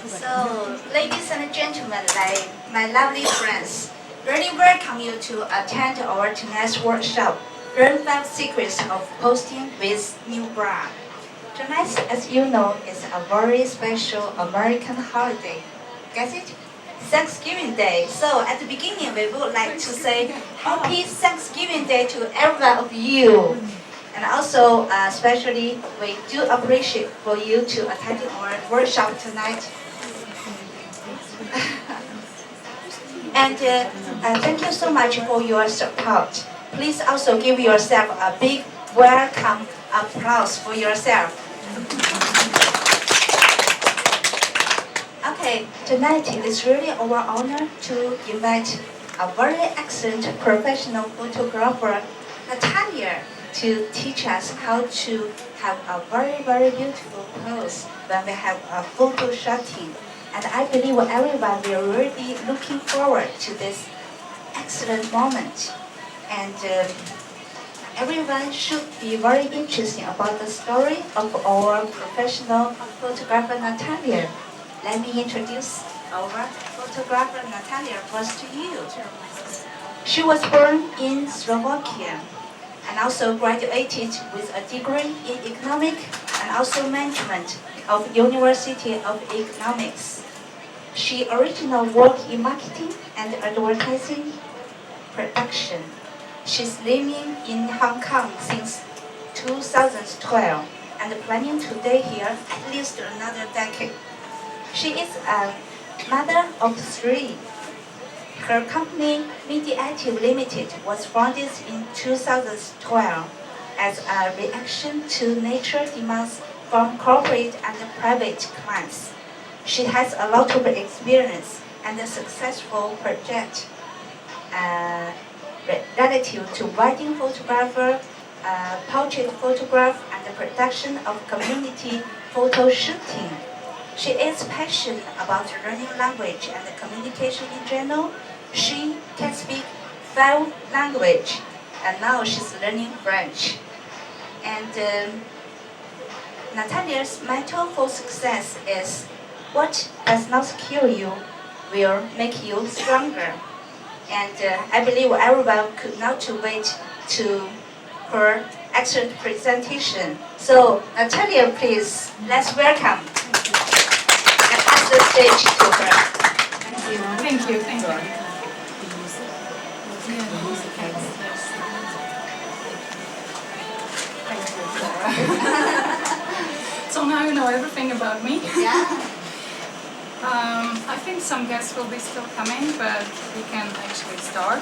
So, ladies and gentlemen, like my lovely friends, really welcome you to attend our tonight's workshop, Learn 5 Secrets of Posting with New Bra. Tonight, as you know, is a very special American holiday. Guess it? Thanksgiving Day. So, at the beginning, we would like to say Happy Thanksgiving Day to every one of you. And also, especially, we do appreciate for you to attend our workshop tonight. And thank you so much for your support. Please also give yourself a big welcome applause for yourself. Okay, tonight it is really our honor to invite a very excellent professional photographer, Natalia, to teach us how to have a very, very beautiful pose when we have a photo shooting. And I believe everyone will really be looking forward to this excellent moment. And everyone should be very interested about the story of our professional photographer Natalia. Let me introduce our photographer Natalia first to you. She was born in Slovakia and also graduated with a degree in economic and also management of University of Economics. She originally worked in marketing and advertising production. She's living in Hong Kong since 2012 and planning to stay here at least another decade. She is a mother of 3. Her company, Mediative Limited, was founded in 2012 as a reaction to nature demands from corporate and private clients. She has a lot of experience and a successful project relative to wedding photographer, portrait photograph, and the production of community photo shooting. She is passionate about learning language and communication in general. She can speak 5 languages, and now she's learning French. And Natalia's motto for success is, what does not kill you will make you stronger. And I believe everyone could not wait to her excellent presentation. So Natalia, please, let's welcome and pass the stage to her. Thank you. Thank you. So now you know everything about me. Yeah. I think some guests will be still coming, but we can actually start.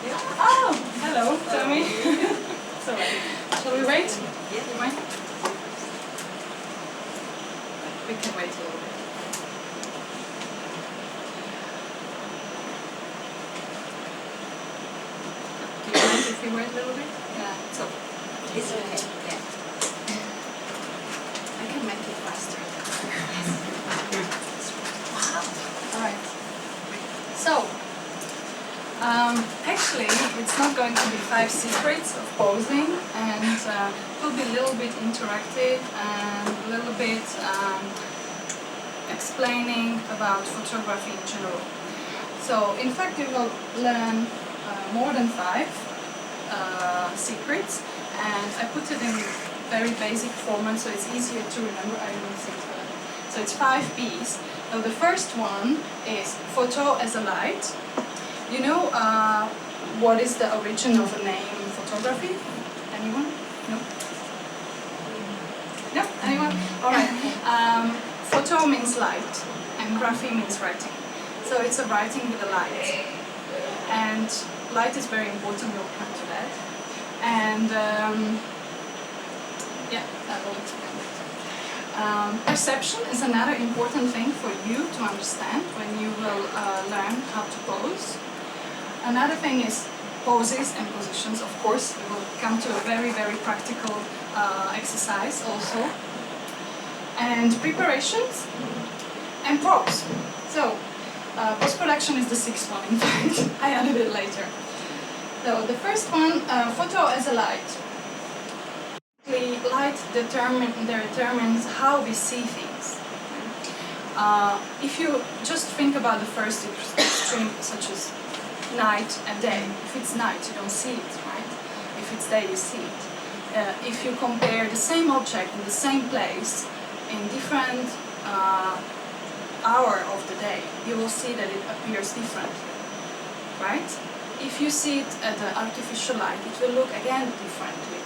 Yeah. Oh, hello, Tommy. Sorry. Shall we wait? Yeah. You mind? We can wait a little bit. Do you mind if we wait a little bit? Yeah. So It's okay. Yeah. I can make it faster. Alright. So, actually, it's not going to be 5 secrets of posing, and it will be a little bit interactive and a little bit explaining about photography in general. So, in fact, you will learn more than 5 secrets, and I put it in very basic format so it's easier to remember. I don't think so. So it's 5 P's. Now the first one is photo as a light. You know what is the origin of the name photography? Anyone? No? No? Anyone? Alright. Photo means light and graphy means writing. So it's a writing with a light. And light is very important, we'll come to that. And yeah, that will explain it. Perception is another important thing for you to understand when you will learn how to pose. Another thing is poses and positions. Of course, we will come to a very, very practical exercise also. And preparations and props. So, post-production is the 6th one, in fact. I added it later. So, the first one, photo as a light. The light determines how we see things. If you just think about the first extreme, such as night and day. If it's night, you don't see it, right? If it's day, you see it. If you compare the same object in the same place in different hour of the day, you will see that it appears different, right? If you see it at the artificial light, it will look again differently.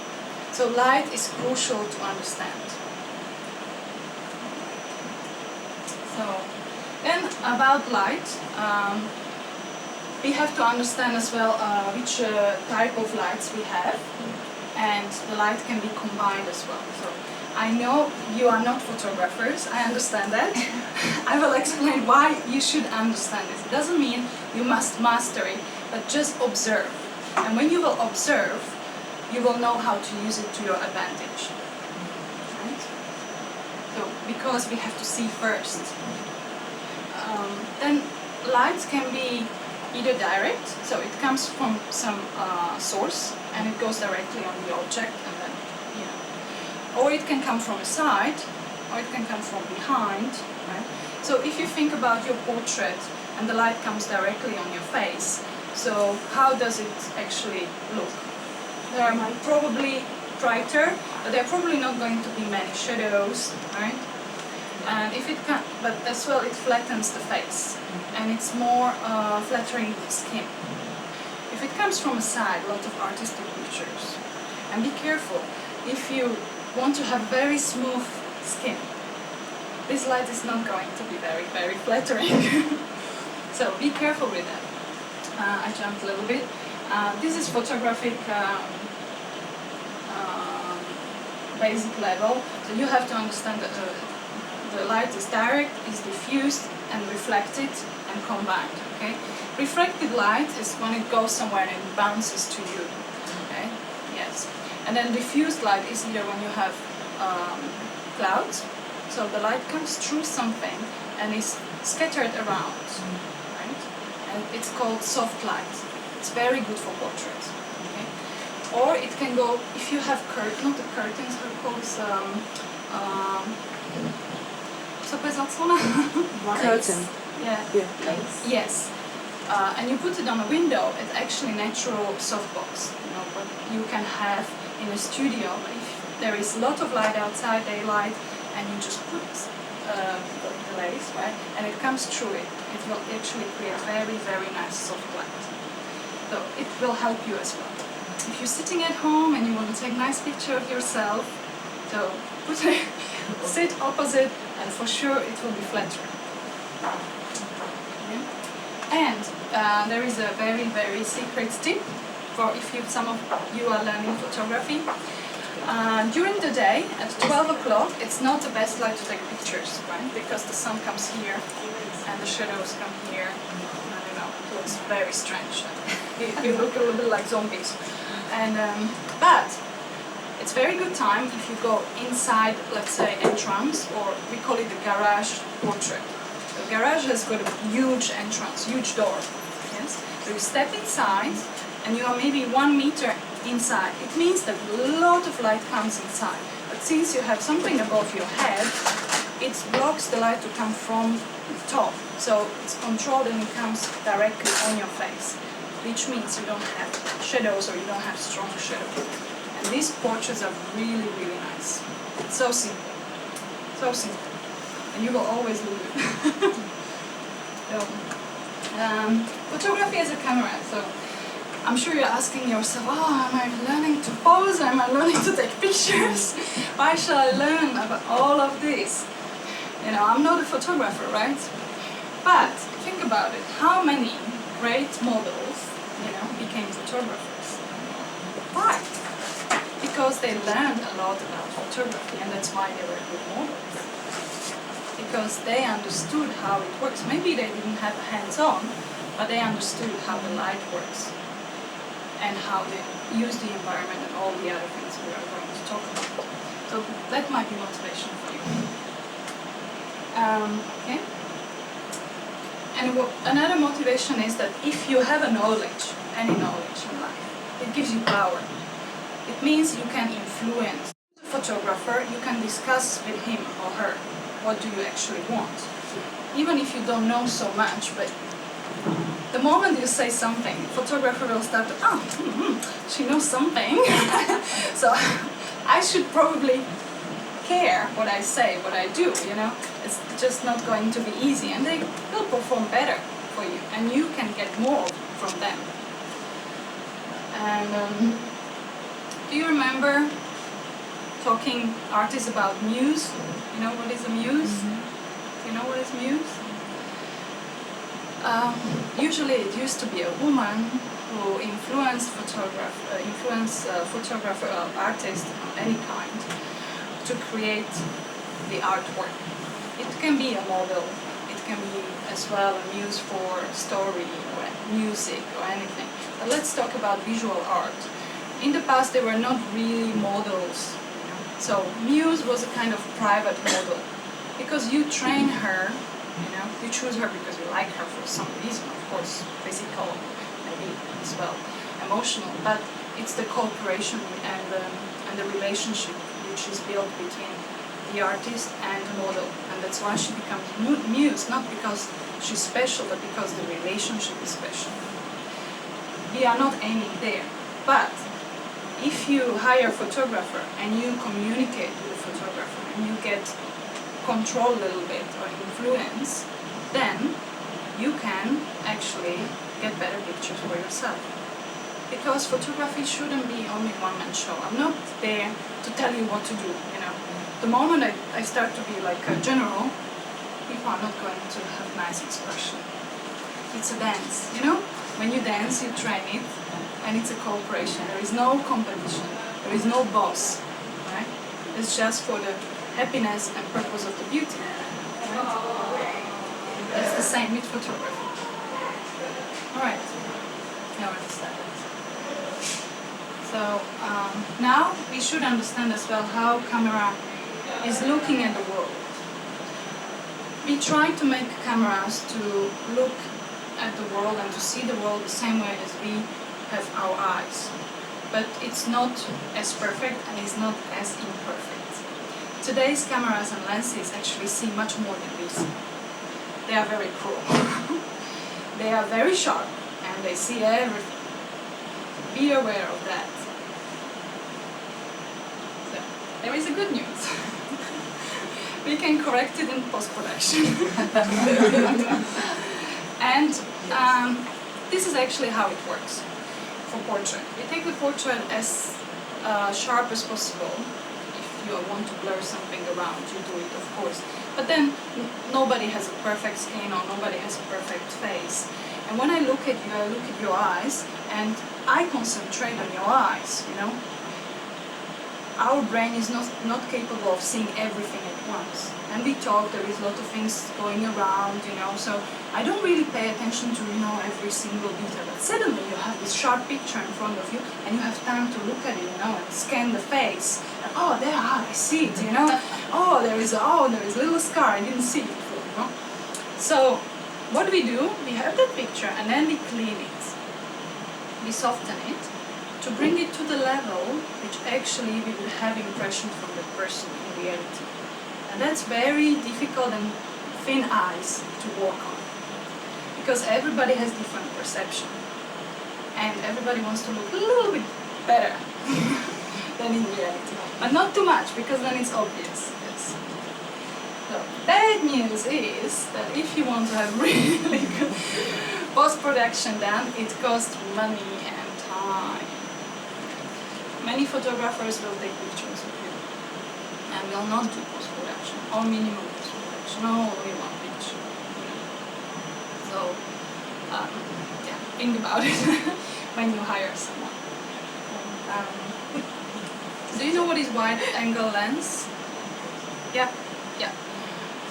So light is crucial to understand. So then about light, we have to understand as well which type of lights we have, and the light can be combined as well. So I know you are not photographers, I understand that. I will explain why you should understand this. It doesn't mean you must master it, but just observe. And when you will observe, you will know how to use it to your advantage. Right? So, because we have to see first. Then light can be either direct, so it comes from some source and it goes directly on the object, and then, you know. Or it can come from a side, or it can come from behind, right? So if you think about your portrait and the light comes directly on your face, so how does it actually look? They are probably brighter, but there are probably not going to be many shadows, right? And if it can, but as well, it flattens the face, and it's more flattering the skin. If it comes from a side, a lot of artistic pictures. And be careful, if you want to have very smooth skin, this light is not going to be very, very flattering. So be careful with that. I jumped a little bit. This is photographic basic level, so you have to understand that the light is direct, is diffused, and reflected and combined. Okay, refracted light is when it goes somewhere and it bounces to you. Okay, yes, and then diffused light is either when you have clouds, so the light comes through something and is scattered around, right? And it's called soft light. It's very good for portraits. Okay, or it can go if you have not the curtains, how it calls curtain. Yeah. Yes. And you put it on a window, it's actually natural softbox, you know, what you can have in a studio. If there is a lot of light outside, daylight, and you just put the glaze, right, and it comes through it, it will actually create very, very nice soft light. So it will help you as well. If you're sitting at home and you want to take a nice picture of yourself, so sit opposite, and for sure it will be flattering. Okay. And there is a very, very secret tip for if some of you are learning photography. During the day, at 12 o'clock, it's not the best light to take pictures, right? Because the sun comes here and the shadows come here. I don't know, it looks very strange. You look a little bit like zombies. And but it's very good time if you go inside, let's say, entrance, or we call it the garage portrait. The garage has got a huge entrance, huge door. Yes? So you step inside, and you are maybe 1 meter inside. It means that a lot of light comes inside. But since you have something above your head, it blocks the light to come from the top. So it's controlled and it comes directly on your face, which means you don't have shadows or you don't have strong shadows. And these portraits are really, really nice. It's so simple. So simple. And you will always lose it. So, photography as a camera. So I'm sure you're asking yourself, oh, am I learning to pose? Am I learning to take pictures? Why should I learn about all of this? You know, I'm not a photographer, right? But think about it. How many great models, you know, became photographers? Why? Because they learned a lot about photography, and that's why they were good models. Because they understood how it works. Maybe they didn't have hands-on, but they understood how the light works and how they use the environment and all the other things we are going to talk about. So that might be motivation for you. Okay. And another motivation is that if you have a knowledge, any knowledge in life, it gives you power. It means you can influence the photographer, you can discuss with him or her. what do you actually want. Even if you don't know so much, but the moment you say something, photographer will start to, she knows something. So I should probably care what I say, what I do, you know. It's just not going to be easy, and they will perform better for you, and you can get more from them. And do you remember talking artists about muse? You know what is a muse? You know what is muse? Usually it used to be a woman who influenced photographer or artist of any kind to create the artwork. It can be a model, it can be as well a muse for story or music or anything. But let's talk about visual art. In the past there were not really models, you know? So muse was a kind of private model, because you train her, you know, you choose her because you like her for some reason, of course, physical, maybe as well, emotional, but it's the cooperation and the relationship which is built between the artist and the model, and that's why she becomes muse, not because she's special, but because the relationship is special. We are not aiming there, but if you hire a photographer and you communicate with the photographer and you get control a little bit or influence, then you can actually get better pictures for yourself. Because photography shouldn't be only one-man show. I'm not there to tell you what to do, you know. The moment I start to be like a general, people are not going to have nice expression. It's a dance, you know? When you dance, you train it, and it's a cooperation. There is no competition. There is no boss, right? It's just for the happiness and purpose of the beauty, right? It's the same with photography. All right, now I understand it. So now we should understand as well how camera is looking at the world. We try to make cameras to look at the world and to see the world the same way as we have our eyes. But it's not as perfect and it's not as imperfect. Today's cameras and lenses actually see much more than we see. They are very cruel. They are very sharp and they see everything. Be aware of that. So, there is a good news. We can correct it in post-production. And this is actually how it works for portrait. We take the portrait as sharp as possible. If you want to blur something around, you do it, of course. But then nobody has a perfect skin or nobody has a perfect face. And when I look at you, I look at your eyes and I concentrate on your eyes, you know. Our brain is not capable of seeing everything at once. And we talk, there is a lot of things going around, you know, so I don't really pay attention to, you know, every single detail. But suddenly you have this sharp picture in front of you and you have time to look at it, you know, and scan the face. And, oh, there, I see it, you know. There is a little scar, I didn't see it before, you know. So what we do, we have that picture and then we clean it. We soften it to bring it to the level which actually we will have impression from the person in reality. And that's very difficult and thin ice to work on. Because everybody has different perception. And everybody wants to look a little bit better than in reality. But not too much, because then it's obvious. Yes. So, bad news is that if you want to have really good post-production done, it costs money and time. Many photographers will take pictures of you and will not do post-production or minimal post-production, only one picture. So, think about it when you hire someone. Do you know what is wide-angle lens? Yeah.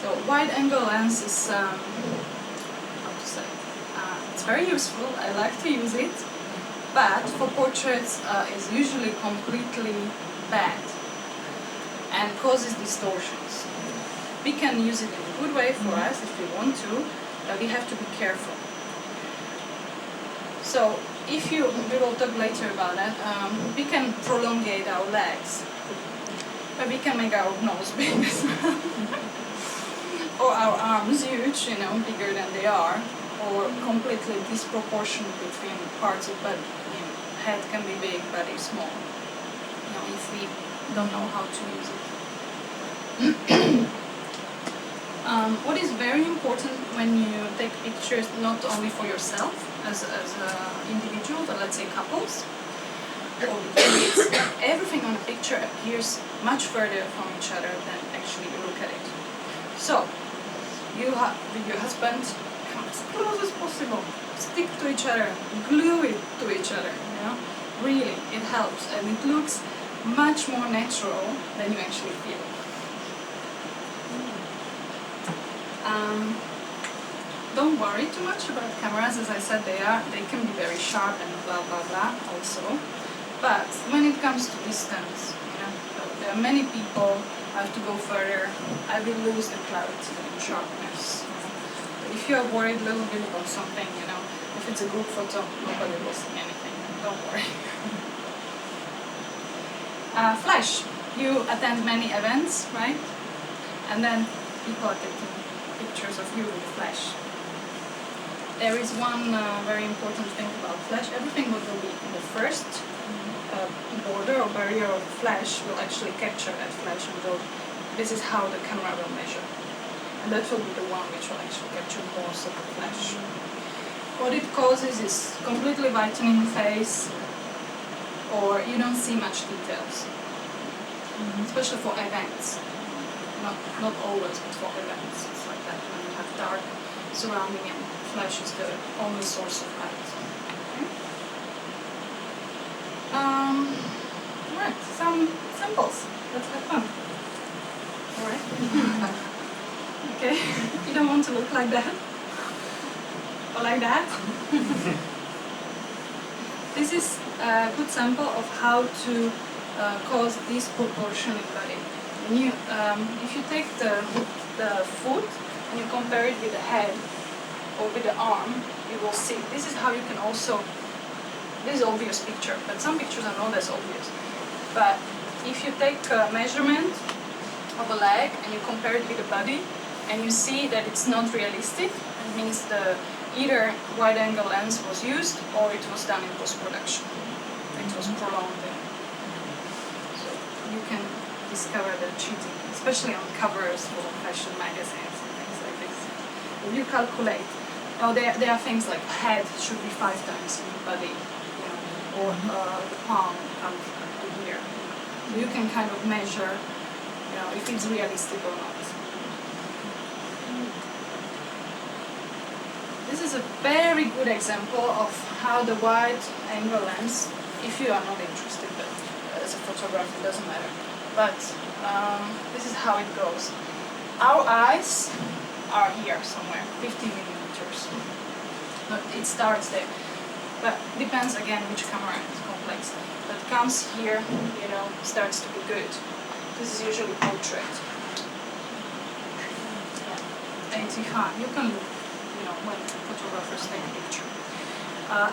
So wide-angle lens is, how to say, it's very useful. I like to use it. But for portraits, it's usually completely bad and causes distortions. We can use it in a good way for us if we want to, but we have to be careful. So we will talk later about that, we can prolongate our legs, but we can make our nose big as well. or our arms huge, bigger than they are, or completely disproportion between parts of body. Head can be big, body small. If we don't know how to use it. What is very important when you take pictures, not only for yourself as an individual, but let's say couples or kids, everything on a picture appears much further from each other than actually you look at it. So, you with your husband, come as close as possible, stick to each other, glue it to each other, Really, it helps, and it looks much more natural than you actually feel. Don't worry too much about cameras. As I said, they can be very sharp and blah blah blah also. But when it comes to distance, there are many people. I have to go further. I will lose the clarity and sharpness. But if you are worried a little bit about something, if it's a group photo, nobody will see anything. Don't worry. Flash. You attend many events, right? And then people are taking pictures of you with the flash. There is one very important thing about flash. Everything what will be in the first border or barrier of flash will actually capture that flash, and this is how the camera will measure. And that will be the one which will actually capture most of the flash. What it causes is completely whitening face, or you don't see much details, especially for events. Not always, but for events. It's like that when you have dark surrounding and flash is the only source of light. Alright, some samples. Let's have fun. Alright. Okay, you don't want to look like that. Or like that. This is a good sample of how to cause disproportion in body. If you take the foot and you compare it with the head or with the arm, you will see. This is how you can also. This is an obvious picture, but some pictures are not as obvious. But if you take a measurement of a leg and you compare it with the body, and you see that it's not realistic, it means either wide-angle lens was used or it was done in post-production. It was prolonged. So you can discover the cheating, especially on covers for fashion magazines and things like this. If you calculate, there are things like head should be 5 times in the body, or the palm comes to here. So you can kind of measure, if it's realistic or not. This is a very good example of how the wide-angle lens, if you are not interested, but as a photographer, it doesn't matter. But this is how it goes. Our eyes are here somewhere, 50 millimeters. But it starts there. But depends again which camera is complex. But comes here, starts to be good. This is usually portrait. 85. You can look, when photographers take a picture.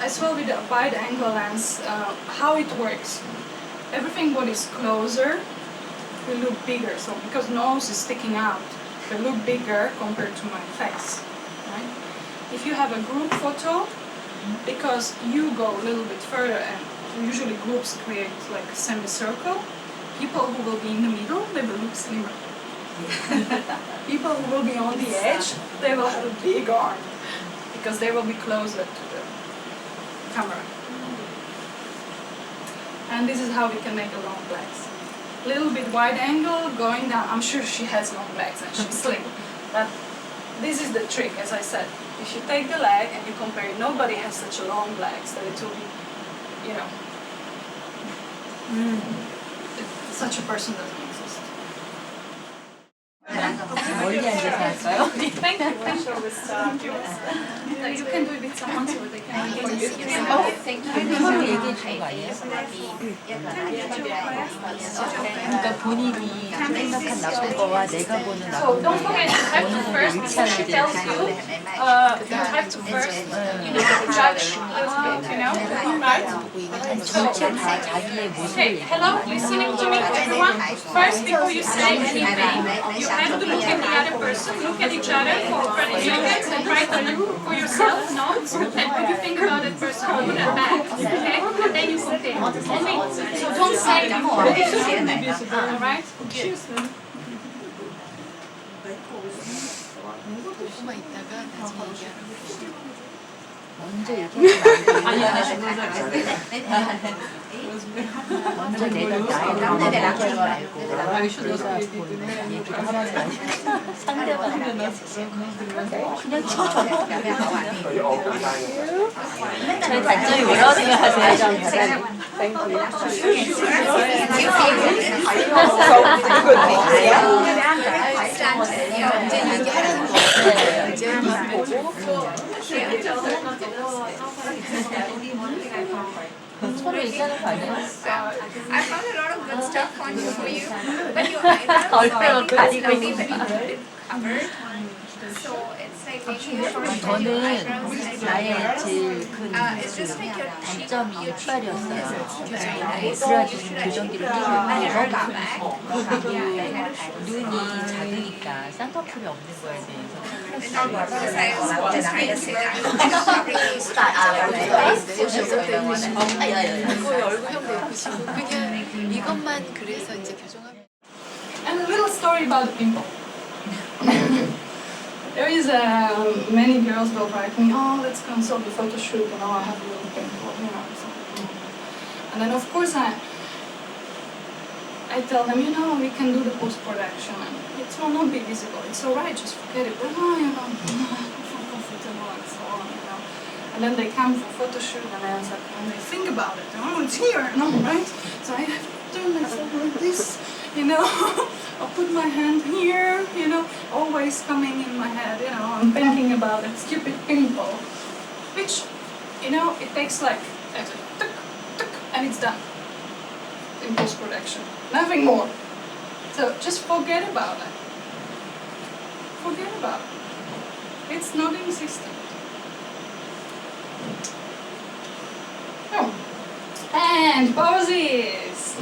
As well with the wide-angle lens, how it works. Everything what is closer will look bigger. So because nose is sticking out, it will look bigger compared to my face. Right? If you have a group photo, because you go a little bit further, and usually groups create like a semicircle, people who will be in the middle, they will look slimmer. People who will be on the edge, they will have a big arm, because they will be closer to the camera. And this is how we can make a long legs. Little bit wide angle, going down. I'm sure she has long legs and she's slim, but this is the trick, as I said. If you take the leg and you compare it, nobody has such a long legs that it will be, such a person doesn't exist. 멀리 앉아서 할까요? Thank you. You can do it with someone so they can 서로 얘기해 주는 거 아니에요? 그러니까 본인이 생각한 나쁜 거와 내가 보는 So 나쁜 don't 거 forget, you have to first, before she tells you, you have to first, judge a little bit, right? 전체 다 자기의 모습을 Okay, hello, listening to me, everyone. First, before you say anything, you have to look at the other person, look at each other for 30 seconds and write for yourself notes and what you think about that person, good and bad, okay? And then you compare. Only, so don't say them. Alright? 조금만 있다가 나중에 얘기하는 먼저 얘기하면 먼저 내가 나의 마음을 얘기하지 말고 내가 보는 얘기를 하라는 상대방은 그냥 쳐줘. 저희 단점이 뭐라고 생각하세요? 서로 얘기하는 거 아니야? I found a lot of good stuff on you for you, but you either 얼굴을 가리고 있는 covered. So it's like making you sort of 저는 나의 제일 큰 it's just like your cheek, 단점이 your 이빨이었어요. very nice. 그래가지고 교정기를 끼고 And your 있고 back. Yeah, kind of shows. 눈이 작으니까 쌍꺼풀이 없는 거에 대해서 It's not what I was just trying to say that. 거의 얼굴형도 예쁘시고 그냥 이것만 그래서 이제 교정하면 And a little story about the pimple. There is many girls will write me, oh, let's cancel the photo shoot, you know, I have a little pimple, you know. So. And then of course I tell them, you know, we can do the post-production and it will not be visible. It's alright, just forget it. But no, you know, I'm not comfortable and so on, you know. And then they come for photo shoot and I was like, and they think about it. Oh, it's here, no, right? So I have to do myself like this, you know. I'll put my hand here, you know, always coming in my head, you know, I'm thinking about that stupid pimple. Which, you know, it takes like, tuk, tuk, and it's done. In post-production. Nothing more. So just forget about it. Forget about it. It's not insistent. Oh. And poses.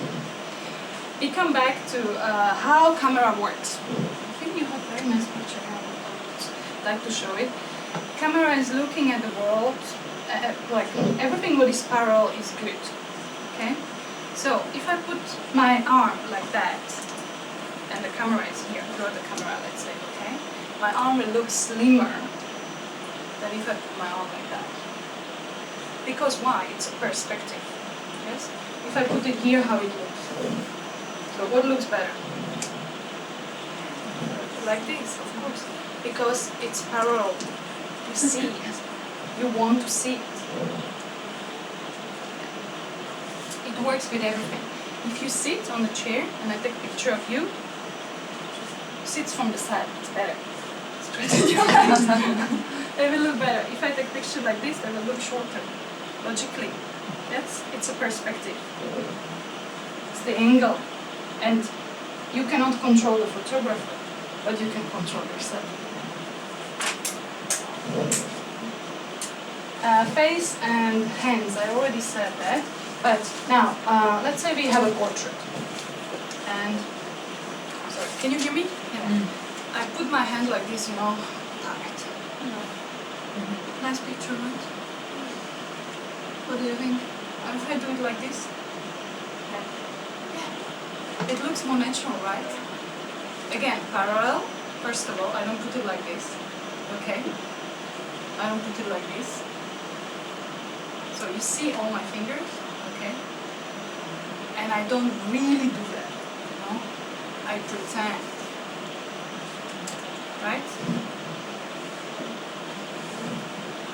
We come back to how camera works. I think you have a very nice picture. I would like to show it. Camera is looking at the world, like everything what is parallel is good. Okay? So if I put my arm like that, and the camera is here, draw the camera, let's say, okay? My arm will look slimmer than if I put my arm like that. Because why? It's a perspective. Yes? If I put it here, how it looks. So what looks better? Like this, of course. Because it's parallel. You see it. You want to see it. It works with everything. If you sit on the chair and I take a picture of you, sits from the side, it's better. Straight in your eyes. They will look better. If I take a picture like this, they will look shorter. Logically. It's a perspective. It's the angle. And you cannot control the photographer, but you can control yourself. Face and hands, I already said that. But now, let's say we have a portrait. And, sorry, can you hear me? Yeah. I put my hand like this, you know, tight. You know. Nice picture, right? What do you think? If I do it like this? Yeah. It looks more natural, right? Again, parallel. First of all, I don't put it like this. Okay? I don't put it like this. So you see all my fingers, okay? And I don't really do that, you know? I pretend. Right?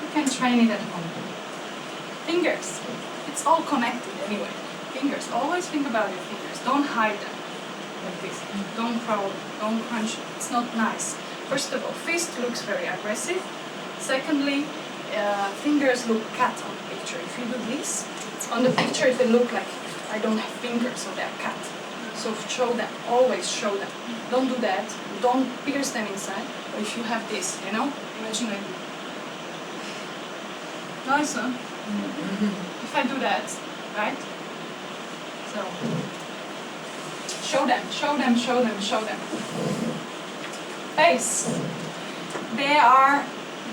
You can train it at home. Fingers. It's all connected anyway. Fingers. Always think about your fingers. Don't hide them like this. Don't prowl, don't crunch it. It's not nice. First of all, fist looks very aggressive. Secondly, fingers look cut on the picture. If you do this, on the picture it will look like I don't have fingers, so they're cut. So show them, always show them. Don't do that, don't pierce them inside. Or if you have this, you know, imagine like nice, huh? If I do that, right? So, show them, show them, show them, show them. Face. there are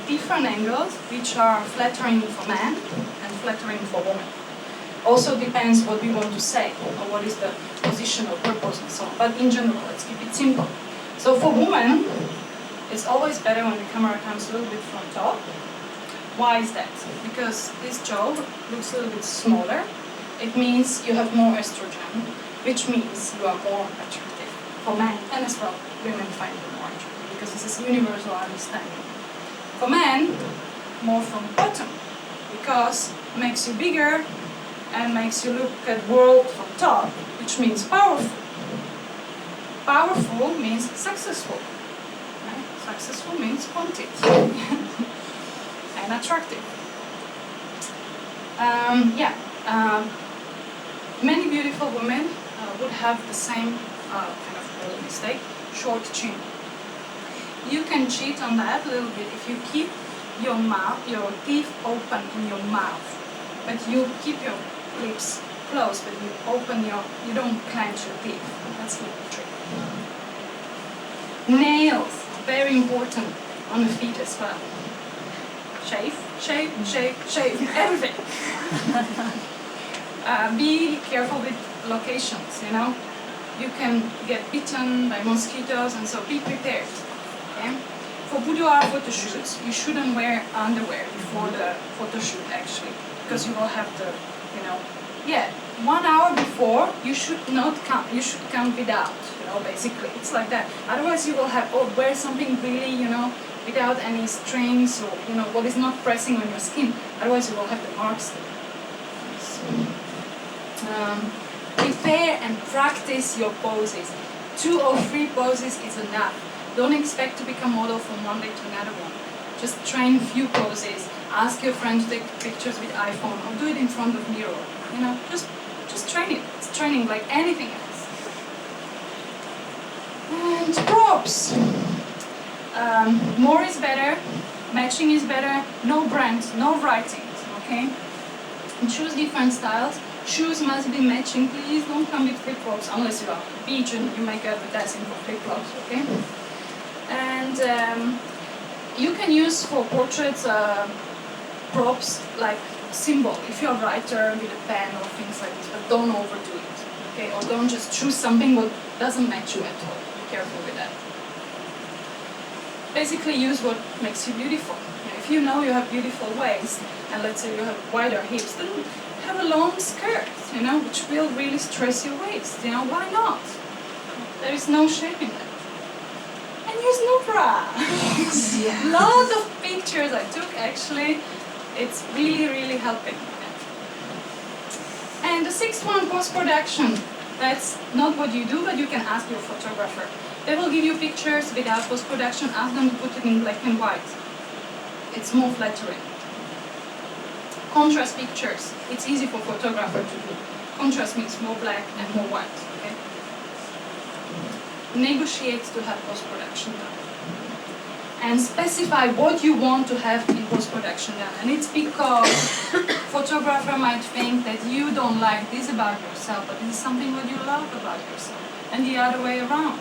different angles which are flattering for men and flattering for women. Also depends what we want to say or what is the position or purpose and so on. But in general, let's keep it simple. So for women, it's always better when the camera comes a little bit from top. Why is that? Because this jaw looks a little bit smaller. It means you have more estrogen, which means you are more attractive for men, and as well women find you more attractive because this is universal understanding. For men, more from bottom, because it makes you bigger and makes you look at world from top, which means powerful. Powerful means successful. Right? Successful means wanted and attractive. Many beautiful women would have the same kind of mistake, short chin. You can cheat on that a little bit if you keep your mouth, your teeth open in your mouth, but you keep your lips closed, but you don't clench your teeth. That's the trick. Nails, very important on the feet as well. Shave, shave, shave, shave, everything. Be careful with locations, you know. You can get bitten by mosquitoes, and so be prepared. Okay? For boudoir photo shoots, you shouldn't wear underwear before the photo shoot actually, because you will have the, 1 hour before you should not come. You should come without, basically. It's like that. Otherwise, you will have wear something really, without any strings or what is not pressing on your skin. Otherwise, you will have the marks there. Prepare and practice your poses. 2 or 3 poses is enough. Don't expect to become model from one day to another one. Just train few poses. Ask your friend to take pictures with iPhone or do it in front of mirror. Just train it. It's training like anything else. And props. More is better. Matching is better. No brands, no writings. Okay. And choose different styles. Shoes must be matching. Please don't come with flip-flops unless you are on the beach and you make advertising for flip-flops. Okay. And you can use for portraits props like symbol. If you're a writer with a pen or things like this, but don't overdo it. Okay. Or don't just choose something that doesn't match you at all. Be careful with that. Basically use what makes you beautiful. If you know you have beautiful waist, and let's say you have wider hips, then have a long skirt, which will really stress your waist. Why not? There is no shame in that. And use no bra. Lots of pictures I took actually. It's really, really helping. And the 6th one, post-production. That's not what you do, but you can ask your photographer. They will give you pictures without post-production. Ask them to put it in black and white. It's more flattering. Contrast pictures. It's easy for photographer to do. Contrast means more black and more white. Okay? Negotiate to have post-production done. And specify what you want to have in post-production done. And it's because photographer might think that you don't like this about yourself, but this is something what you love about yourself. And the other way around.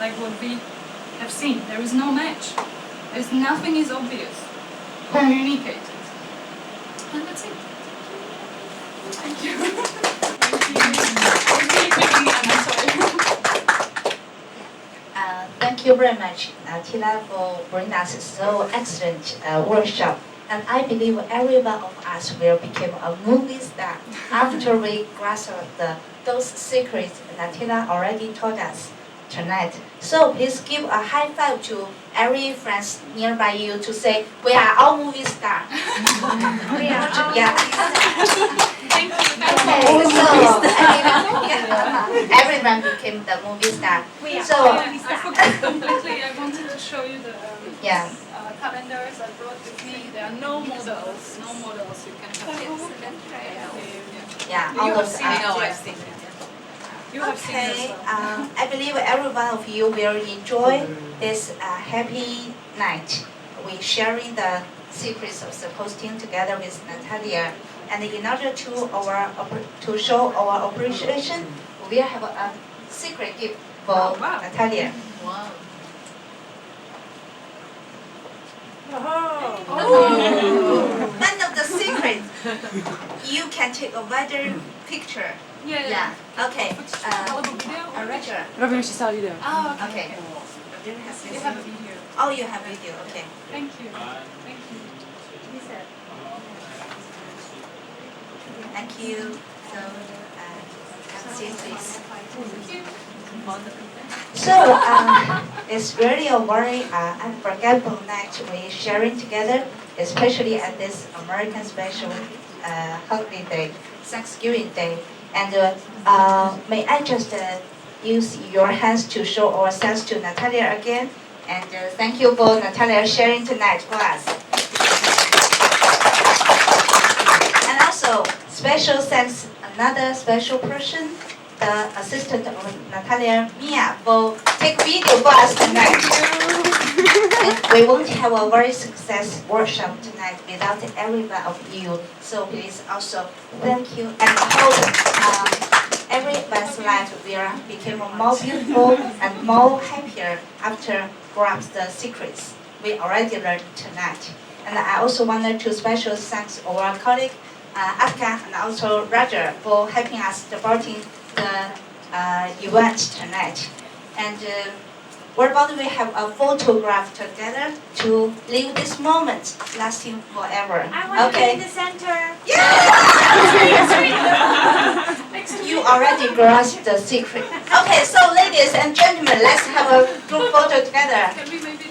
Like what we have seen. There is no match. Nothing is obvious. Communicate it. And that's it. Thank you. Thank you very much, Tila, for bringing us so excellent workshop. And I believe every one of us will become a movie star after we grasp those secrets that Tila already told us tonight. So please give a high five to every friend nearby you to say, we are all movie stars. We are all Thank you. Okay, so everyone became the movie star. I forgot completely. I wanted to show you the calendars I brought with me. There are no models. No models. You can have all you those have seen it. I've seen it. You have seen it as well. I believe every one of you will enjoy this happy night. We're sharing the secrets of the posting together with Natalia. And in order to show our appreciation, we have a secret gift for Natalia. Wow. you can take a wider picture. Yeah. Okay. Malibu video? Roger. Robin, she saw video. Oh, okay. Okay. You have a video. Oh, you have video. Okay. Thank you. Thank you. Thank you. So, have a seat, please. Thank you. So, it's really a very unforgettable night we sharing together, especially at this American special holiday, Thanksgiving Day. And may I just use your hands to show our thanks to Natalia again. And thank you for Natalia sharing tonight for us. And also, special thanks another special person, the assistant of Natalia, Mia, for take video for us tonight. And we won't have a very successful workshop tonight without every one of you. So please also thank you and hope everyone's life will become more beautiful and more happier after grasp the secrets we already learned tonight. And I also wanted to special thanks our colleague Afghan and also Roger for helping us supporting the event tonight. And we're about to have a photograph together to live this moment lasting forever. I want to be Okay. in the center. You already grasped the secret. Okay, so ladies and gentlemen, let's have a group photo together. Can we maybe